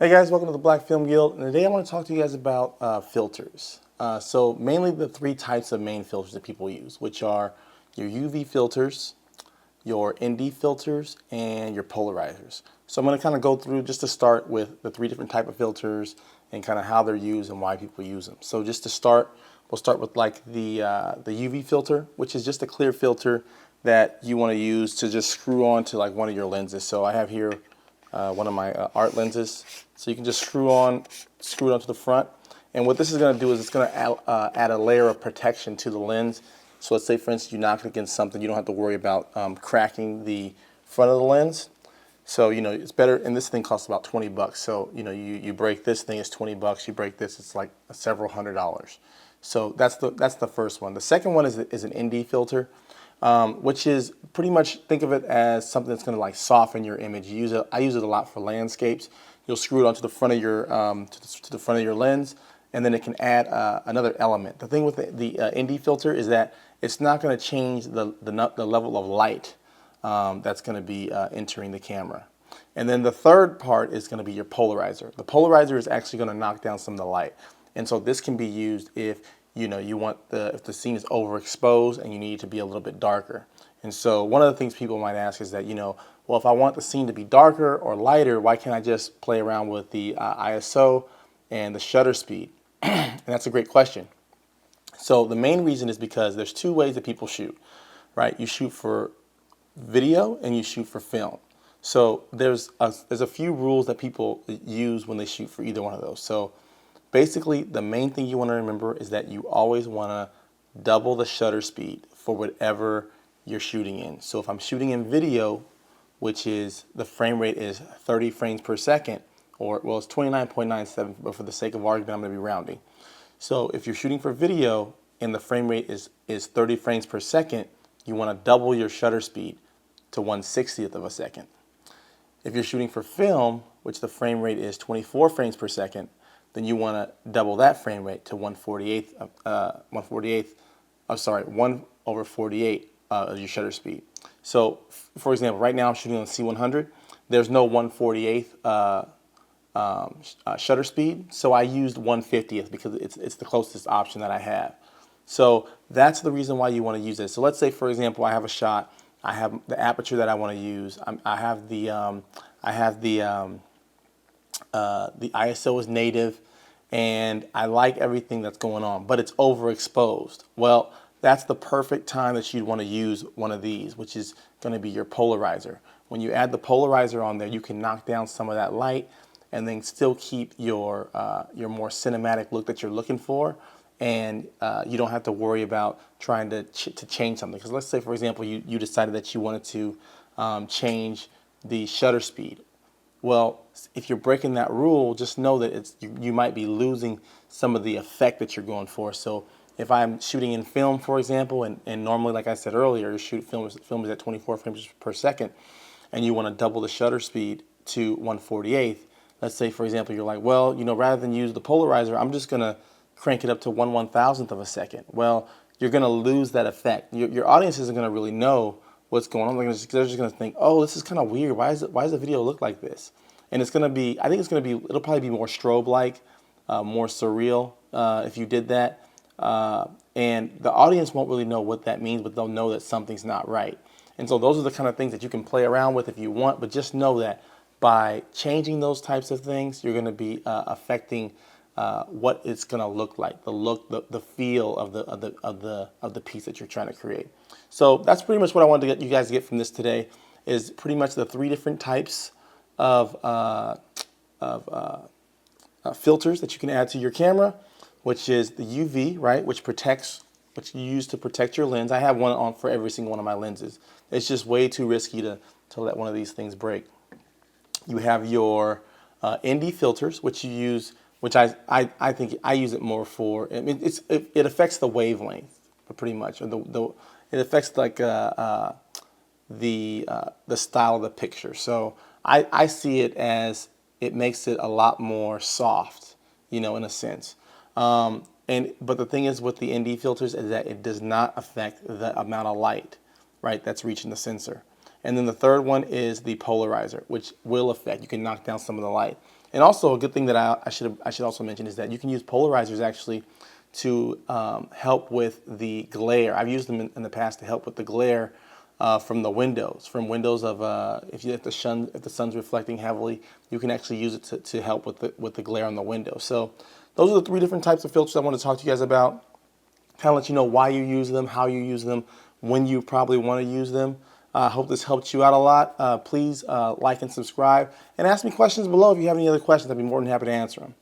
Hey guys, welcome to the Black Film Guild, and today I want to talk to you guys about filters. So mainly the three types of main filters that people use, which are your UV filters, your ND filters, and your polarizers. So I'm going to kind of go through just to start with the three different type of filters and kind of how they're used and why people use them. So just to start, we'll start with like the UV filter, which is just a clear filter that you want to use to just screw on to like one of your lenses. So I have here one of my art lenses. So you can just screw it onto the front. And what this is going to do is it's going to add a layer of protection to the lens. So let's say, for instance, you knock it against something, you don't have to worry about cracking the front of the lens. So, you know, it's better, and this thing costs about 20 bucks. So, you know, you break this thing, it's 20 bucks. You break this, it's like several $100s. So that's the first one. The second one is an ND filter. Which is pretty much, think of it as something that's going to like soften your image. I use it a lot for landscapes. You'll screw it onto the front of your to the front of your lens, and then it can add another element. The thing with the ND filter is that it's not going to change the level of light that's going to be entering the camera. And then the third part is going to be your polarizer. The polarizer is actually going to knock down some of the light, and so this can be used if you want if the scene is overexposed and you need it to be a little bit darker. And so one of the things people might ask is that, well, if I want the scene to be darker or lighter, why can't I just play around with the ISO and the shutter speed? And that's a great question. So the main reason is because there's two ways that people shoot, right? You shoot for video and you shoot for film. So there's a few rules that people use when they shoot for either one of those. So basically, the main thing you want to remember is that you always want to double the shutter speed for whatever you're shooting in. So if I'm shooting in video, which is the frame rate is 30 frames per second, or well, it's 29.97, but for the sake of argument, I'm going to be rounding. So if you're shooting for video and the frame rate is 30 frames per second, you want to double your shutter speed to 1/60th of a second. If you're shooting for film, which the frame rate is 24 frames per second, then you want to double that frame rate to 1/48th of your shutter speed. So, for example, right now I'm shooting on C100. There's no 1/48th shutter speed, so I used 1/50th because it's the closest option that I have. So that's the reason why you want to use this. So let's say, for example, I have a shot. I have the aperture that I want to use. I have the ISO is native, and I like everything that's going on, but it's overexposed. Well, that's the perfect time that you'd want to use one of these, which is going to be your polarizer. When you add the polarizer on there, you can knock down some of that light and then still keep your more cinematic look that you're looking for, and you don't have to worry about trying to change something. Because let's say, for example, you decided that you wanted to change the shutter speed. Well, if you're breaking that rule, just know that you might be losing some of the effect that you're going for. So if I'm shooting in film, for example, and normally, like I said earlier, film is at 24 frames per second, and you want to double the shutter speed to 1/48th. Let's say, for example, you're like, well, rather than use the polarizer, I'm just going to crank it up to 1/1000th of a second. Well, you're going to lose that effect. Your audience isn't going to really know what's going on. They're just going to think, oh, this is kind of weird. Why does the video look like this? And it's going to be, I think it'll probably be more strobe-like, more surreal if you did that. And the audience won't really know what that means, but they'll know that something's not right. And so those are the kind of things that you can play around with if you want, but just know that by changing those types of things, you're going to be affecting what it's going to look like, the feel of the piece that you're trying to create. So that's pretty much what I wanted to get you guys to get from this today. Is pretty much the three different types of filters that you can add to your camera, which is the UV, right, which you use to protect your lens. I have one on for every single one of my lenses. It's just way too risky to let one of these things break. You have your ND filters, which you use, which I think I use it more for. I mean, it affects the wavelength, pretty much, or it affects like the style of the picture. So I see it as it makes it a lot more soft, in a sense. But the thing is with the ND filters is that it does not affect the amount of light, right, that's reaching the sensor. And then the third one is the polarizer, which will affect, you can knock down some of the light. And also a good thing that I should also mention is that you can use polarizers actually to help with the glare. I've used them in the past to help with the glare from the windows, of if the sun's reflecting heavily, you can actually use it to help with the glare on the window. So those are the three different types of filters I want to talk to you guys about. Kind of let you know why you use them, how you use them, when you probably want to use them. I hope this helped you out a lot. Please like and subscribe, and ask me questions below if you have any other questions. I'd be more than happy to answer them.